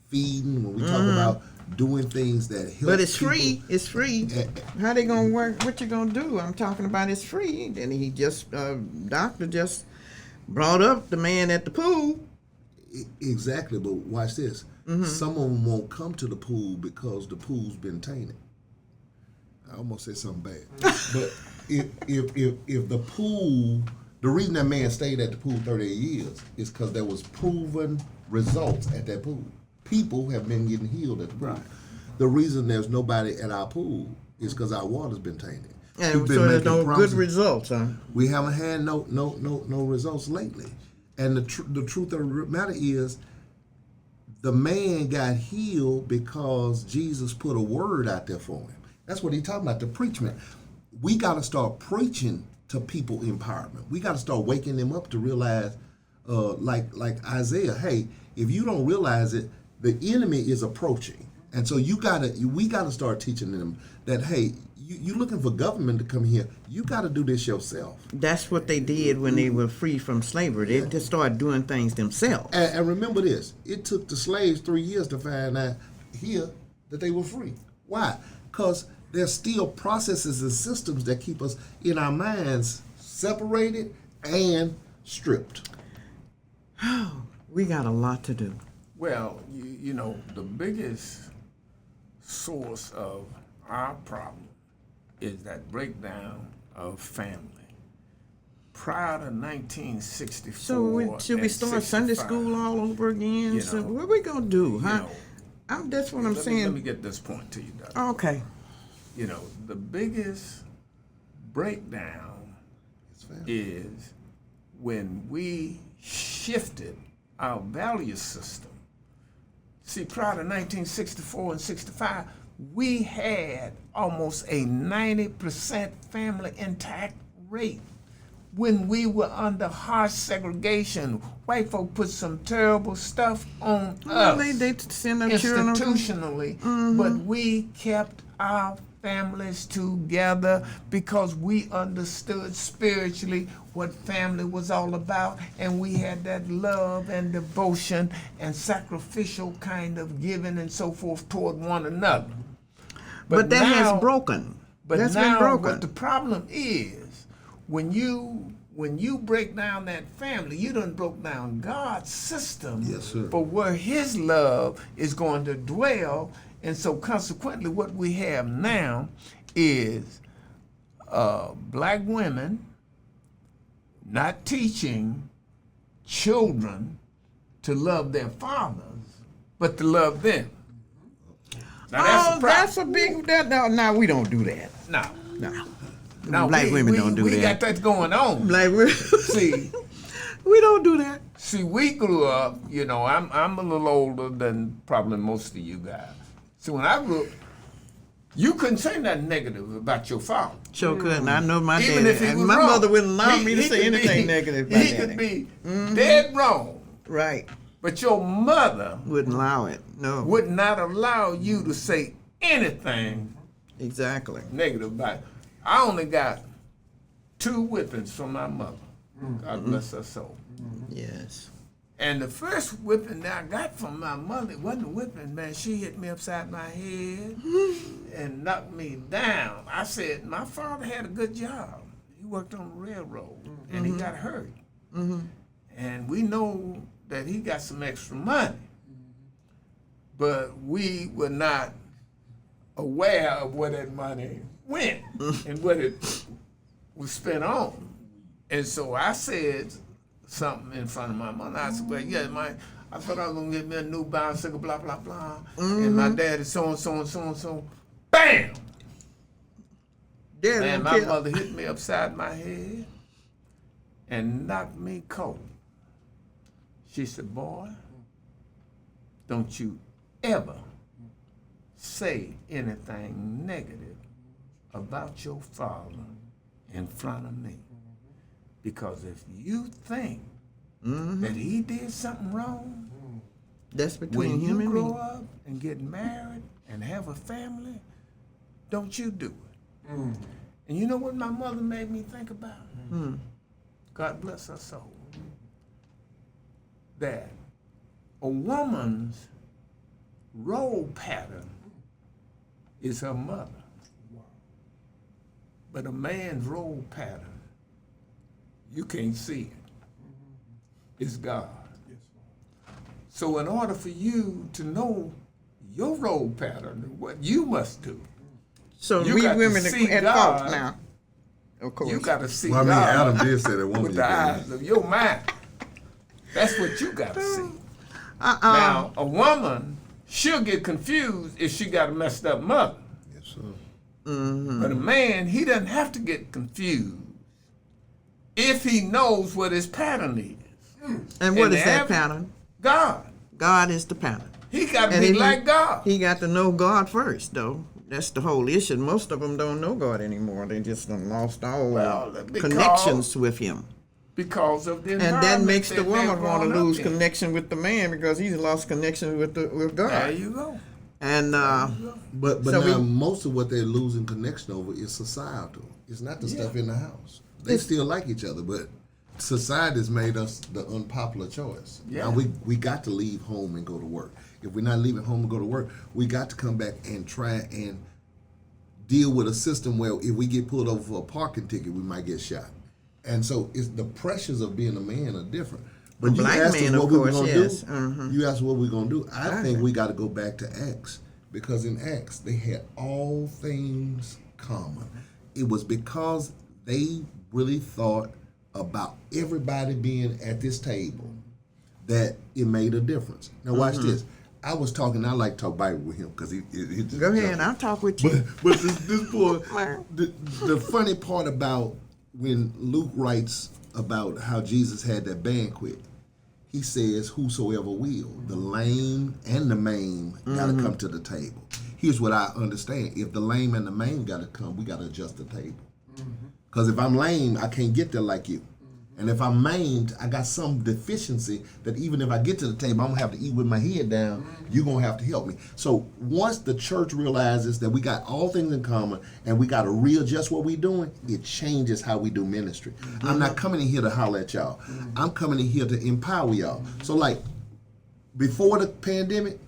feeding, when we talk about doing things that help. But it's people, free. It's free. How they gonna work? What you gonna do? I'm talking about it's free. And he just, doctor just brought up the man at the pool. Exactly, but watch this. Some of them won't come to the pool because the pool's been tainted. I almost said something bad. But if the pool, the reason that man stayed at the pool 38 years is because there was proven results at that pool. People have been getting healed at the pool. Right. The reason there's nobody at our pool is because our water's been tainted. And so there's no good results, huh? We haven't had no results lately. And the truth of the matter is, the man got healed because Jesus put a word out there for him. That's what he's talking about, the preachment. We got to start preaching to people empowerment. We got to start waking them up to realize, like Isaiah, hey, if you don't realize it, the enemy is approaching. And so we got to start teaching them that, hey, you looking for government to come here, you got to do this yourself. That's what they did when they were free from slavery. They just started doing things themselves. And remember this, it took the slaves 3 years to find out here that they were free. Why? Because there's still processes and systems that keep us in our minds separated and stripped. We got a lot to do. Well, you know, the biggest source of our problem is that breakdown of family. Prior to 1964, Should we start Sunday school all over again? You So know, what we gonna do, huh? know, That's what I'm saying. Let me get this point to you, Doctor. Okay. You know, the biggest breakdown is when we shifted our value system. See, prior to 1964 and 65, we had almost a 90% family intact rate. When we were under harsh segregation, white folk put some terrible stuff on us They send their children. institutionally, but we kept our families together because we understood spiritually what family was all about, and we had that love and devotion and sacrificial kind of giving and so forth toward one another. But that now- has broken. But That's now, been broken. what the problem is, when you break down that family, you done broke down God's system Yes, sir. for where His love is going to dwell, and so consequently, what we have now is black women not teaching children to love their fathers, but to love them. Now that's a problem. That's a big. No, we don't do that. No. No, black women don't do we that. got that going on. Black women. See, We don't do that. See, we grew up, you know, I'm a little older than probably most of you guys. So when I grew up, you couldn't say nothing negative about your father. Sure couldn't. I know my Even daddy. if he was My wrong. mother wouldn't allow me to He say could anything be- negative about He daddy. could be dead wrong, Right. but your mother Wouldn't allow it. No. would not allow you to say anything Exactly. negative about it. I only got 2 whippings from my mother. God bless her soul. Yes. And the first whipping that I got from my mother, it wasn't a whipping, man. She hit me upside my head and knocked me down. I said, my father had a good job. He worked on the railroad, and he got hurt. And we know that he got some extra money. But we were not aware of where that money went and what it was spent on. And so I said something in front of my mother. I said, well, yeah, I thought I was going to get me a new bicycle, blah, blah, blah. And my dad is so and so and so and so. Bam! Daddy And don't my care. mother hit me upside my head and knocked me cold. She said, boy, don't you ever say anything negative about your father in front of me. Because if you think that he did something wrong, That's between when him you and grow me. up and get married and have a family, don't you do it. And you know what my mother made me think about? God bless her soul. That a woman's role pattern is her mother. But a man's role pattern, you can't see it. It's God. So in order for you to know your role pattern, what you must do, So you we got to women see are at God. fault now. Of course. you got to see Well, I mean, God Adam did say that woman with is the bad. eyes of your mind. That's what you got to see. Now, a woman, she'll get confused if she got a messed up mother. Yes, sir. But a man, he doesn't have to get confused if he knows what his pattern is. And what And is that every- pattern? God. God is the pattern. He got to And be if like God. He got to know God first, though. That's the whole issue. Most of them don't know God anymore. They just done lost all because- connections with Him. Because of the And environment that makes the that they're woman want to growing up lose in. connection with the man because he's lost connection with God. There you go. And But So now we- most of what they're losing connection over is societal. It's not the stuff in the house. They still like each other, but society's made us the unpopular choice. Yeah. Now we got to leave home and go to work. If we're not leaving home and go to work, we got to come back and try and deal with a system where if we get pulled over for a parking ticket, we might get shot. And so it's the pressures of being a man are different. But A you black asked us man, what of we were course, going to yes. do. Mhm. You asked what we're going to do. I Exactly. think we got to go back to Acts, because in Acts they had all things common. It was because they really thought about everybody being at this table that it made a difference. Now watch this. I was talking. I like to talk Bible with him because he just go ahead, I'll talk with you. but this boy, the funny part about when Luke writes about how Jesus had that banquet, he says, "Whosoever will, the lame and the maimed got to come to the table." Here's what I understand: if the lame and the maimed got to come, we got to adjust the table. Because if I'm lame, I can't get there like you. And if I'm maimed, I got some deficiency that even if I get to the table, I'm going to have to eat with my head down. You're going to have to help me. So once the church realizes that we got all things in common and we got to readjust what we're doing, it changes how we do ministry. I'm not coming in here to holler at y'all. I'm coming in here to empower y'all. So like before the pandemic,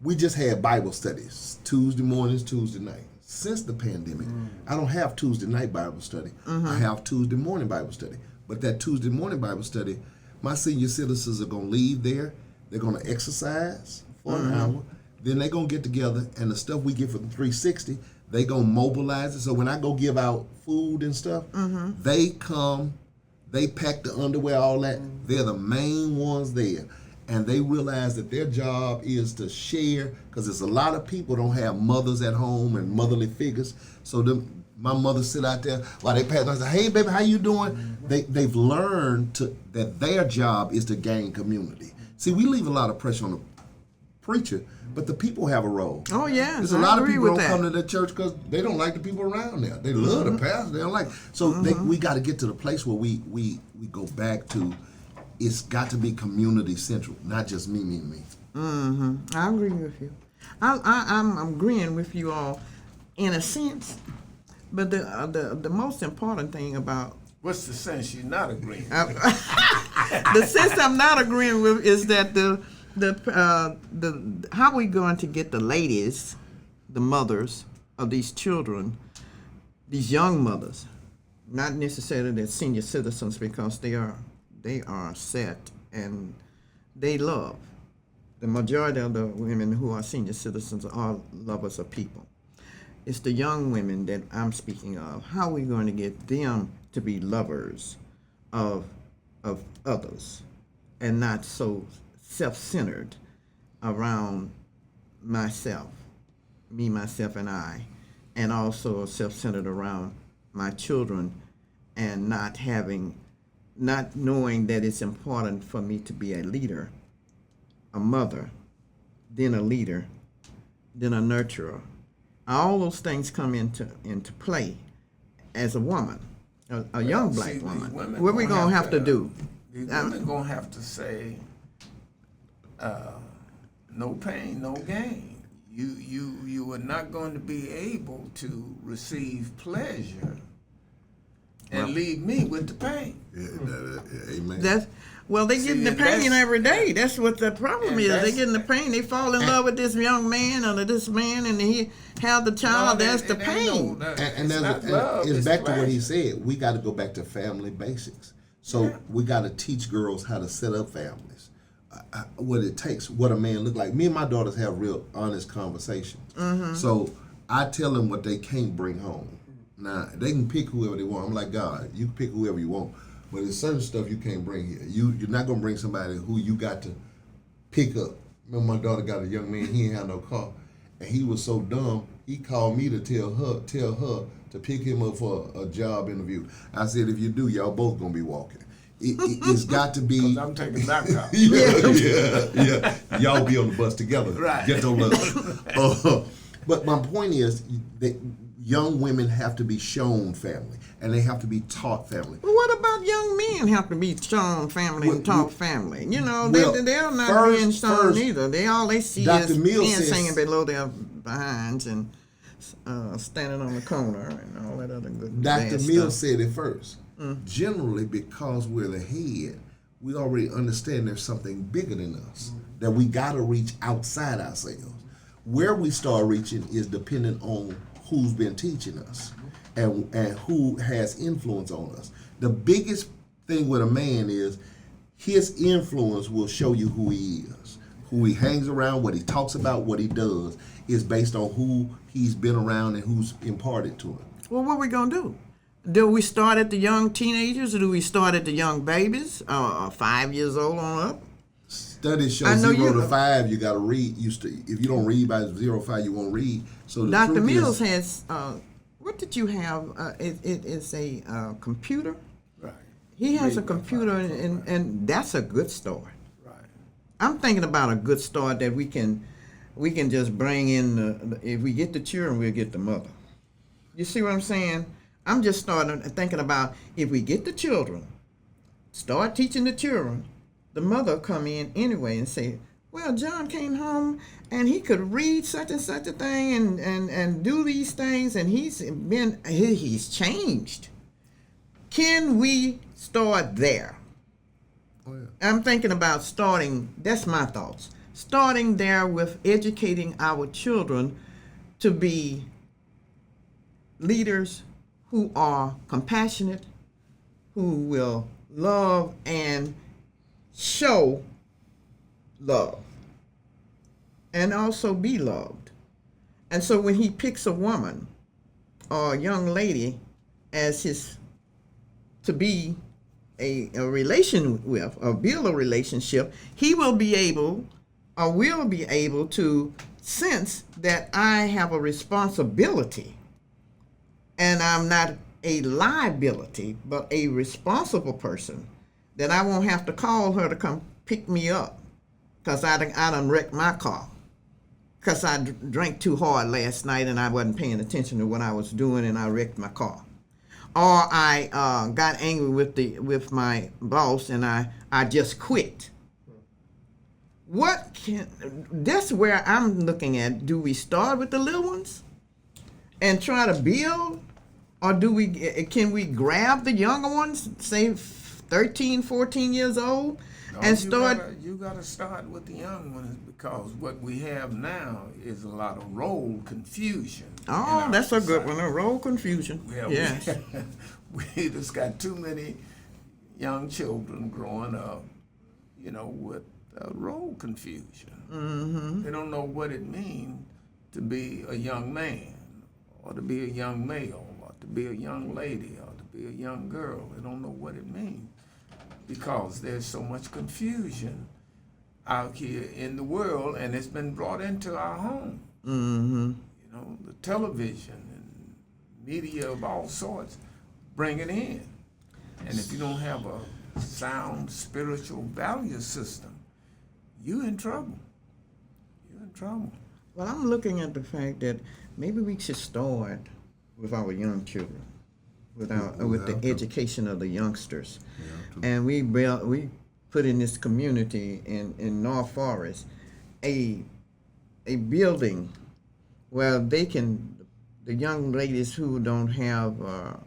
we just had Bible studies, Tuesday mornings, Tuesday nights. Since the pandemic, I don't have Tuesday night Bible study. I have Tuesday morning Bible study. But that Tuesday morning Bible study, my senior citizens are going to leave there. They're going to exercise for an hour. Then they're going to get together, and the stuff we get from 360, they're going to mobilize it. So when I go give out food and stuff, they come, they pack the underwear, all that. They're the main ones there. And they realize that their job is to share, because there's a lot of people don't have mothers at home and motherly figures. So my mother sit out there while they pass. I say, "Hey, baby, how you doing?" They've learned that their job is to gain community. See, we leave a lot of pressure on the preacher, but the people have a role. Oh yeah, There's a lot of people don't come to the church because they don't like the people around there. They love the pastor. They don't like. So we got to get to the place where we go back to. It's got to be community central, not just me. I agree with you. I'm agreeing with you all in a sense, but the most important thing about What's the sense you're not agreeing? the sense I'm not agreeing with is that the how we going to get the ladies, the mothers of these children, these young mothers, not necessarily the senior citizens, because they are set and they love. The majority of the women who are senior citizens are lovers of people. It's the young women that I'm speaking of. How are we going to get them to be lovers of others and not so self-centered around myself, me, myself, and I, and also self-centered around my children, and not knowing that it's important for me to be a leader, a mother, then a leader, then a nurturer. All those things come into play as a woman, a young black woman. What we gonna have to do? These women gonna have to say, no pain, no gain. You are not going to be able to receive pleasure and leave me with the pain. Amen. They getting the pain every day. That's what the problem is. They getting the pain. They fall in love with this young man or this man, and he have the child. That's the pain. It's back to what he said. We got to go back to family basics. So we got to teach girls how to set up families, what it takes, what a man look like. Me and my daughters have real honest conversations. So I tell them what they can't bring home. Now, they can pick whoever they want. I'm like, God, you can pick whoever you want. But there's certain stuff you can't bring here. You're not going to bring somebody who you got to pick up. Remember, my daughter got a young man, he ain't had no car. And he was so dumb, he called me to tell her to pick him up for a job interview. I said, if you do, y'all both going to be walking. It's got to be. 'Cause I'm taking that car. yeah. Y'all be on the bus together. Right. Get on the But my point is that young women have to be shown family, and they have to be taught family. Well, what about young men have to be shown family and taught family? You know, Well, they're not first- being shown first, either. All they see Dr. is Mills men says- singing below their behinds and standing on the corner and all that other good Dr. bad Mills stuff. said it first. Generally, because we're the head, we already understand there's something bigger than us, that we got to reach outside ourselves. Where we start reaching is dependent on who's been teaching us and who has influence on us. The biggest thing with a man is his influence will show you who he is. Who he hangs around, what he talks about, what he does is based on who he's been around and who's imparted to him. Well, what are we going to do? Do we start at the young teenagers or do we start at the young babies, 5 years old on up? Studies show I know 0 you- to 5, you got to read. If you don't read by 0 to 5, you won't read. So the Dr. truth Mills is, has, what did you have? It is a computer. Right. He has a Read by computer, 5 to 12, and that's a good start. right. I'm thinking about a good start that we can just bring in. If we get the children, we'll get the mother. You see what I'm saying? I'm just starting thinking about if we get the children, start teaching the children, the mother come in anyway and say, well, John came home and he could read such and such a thing and do these things and he's changed. Can we start there? oh, yeah. I'm thinking about starting, that's my thoughts, starting there with educating our children to be leaders who are compassionate, who will love and show love, and also be loved. And so when he picks a woman or a young lady as his, to be a relation with or build a relationship, he will be able to sense that I have a responsibility and I'm not a liability, but a responsible person, that I won't have to call her to come pick me up because I done wrecked my car because I drank too hard last night and I wasn't paying attention to what I was doing and I wrecked my car. Or I got angry with my boss and I just quit. That's where I'm looking at. Do we start with the little ones and try to build, or can we grab the younger ones, say 13, 14 years old, and start? You gotta start with the young ones, because what we have now is a lot of role confusion. Oh, that's a good one. A role confusion. Yeah, Yes. we just got too many young children growing up, with role confusion. Mm-hmm. They don't know what it means to be a young man, or to be a young male, or to be a young lady, or to be a young girl. They don't know what it means because there's so much confusion out here in the world, and it's been brought into our home. Mm-hmm. The television and media of all sorts bring it in. And if you don't have a sound spiritual value system, you're in trouble. You're in trouble. Well, I'm looking at the fact that maybe we should start with our young children, with the education of the youngsters, and we put in this community in North Forest a building where the young ladies who don't have a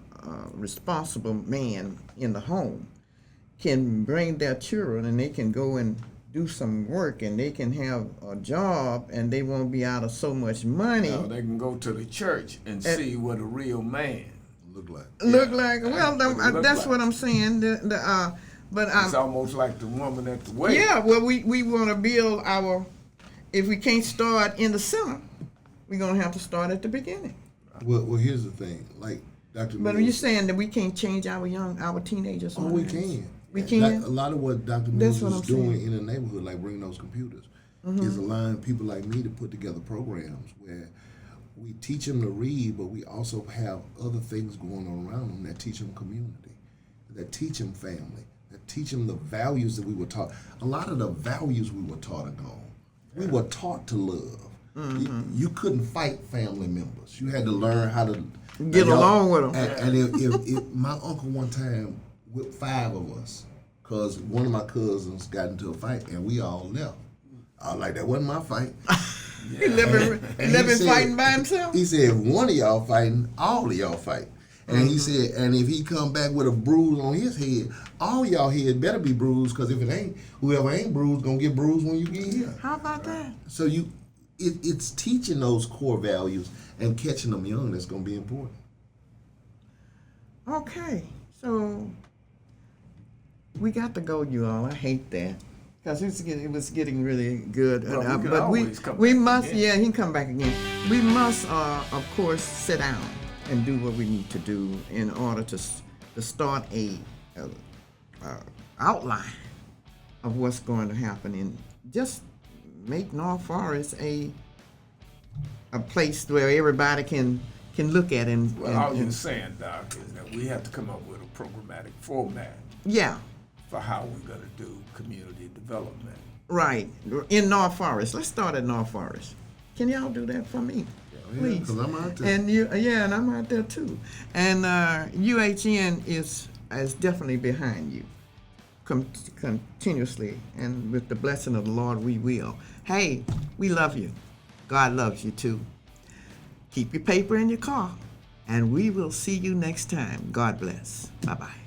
responsible man in the home can bring their children and they can go and do some work and they can have a job and they won't be out of so much money. Now, they can go to the church and see what a real man Look like. That's what I'm saying. But it's almost like the woman at the wedding. yeah, well, we want to build if we can't start in the center, we're going to have to start at the beginning. Well, here's the thing. Like Dr. But are Mills, you saying that we can't change our teenagers? we can. We can? A lot of what Dr. That's Mills what is I'm doing saying. in the neighborhood, like bringing those computers, is allowing people like me to put together programs where we teach them to read, but we also have other things going on around them that teach them community, that teach them family, that teach them the values that we were taught. A lot of the values we were taught are gone. We were taught to love. You couldn't fight family members. You had to learn how to Get along with them. And if my uncle one time whipped 5 of us, because one of my cousins got into a fight and we all left. I was like, that wasn't my fight. He living fighting by himself. He said, if one of y'all fighting, all of y'all fight. And he said, and if he come back with a bruise on his head, all y'all head better be bruised, because if it ain't, whoever ain't bruised gonna get bruised when you get here. How about that? So it's teaching those core values and catching them young that's gonna be important. Okay, so we got to go, you all. I hate that. Because it was getting really good. Well, we can but always come we back must, again. yeah, he can come back again. We must, of course, sit down and do what we need to do in order to start a outline of what's going to happen, and just make North Forest a place where everybody can look at and. Well, and, all you're and saying, Doc, is that we have to come up with a programmatic format yeah. for how we're going to do community development. Right, in North Forest. Let's start at North Forest. Can y'all do that for me, please? Because I'm out there. And and I'm out there too. And UHN is definitely behind you, continuously. And with the blessing of the Lord, we will. Hey, we love you. God loves you too. Keep your paper in your car, and we will see you next time. God bless. Bye bye.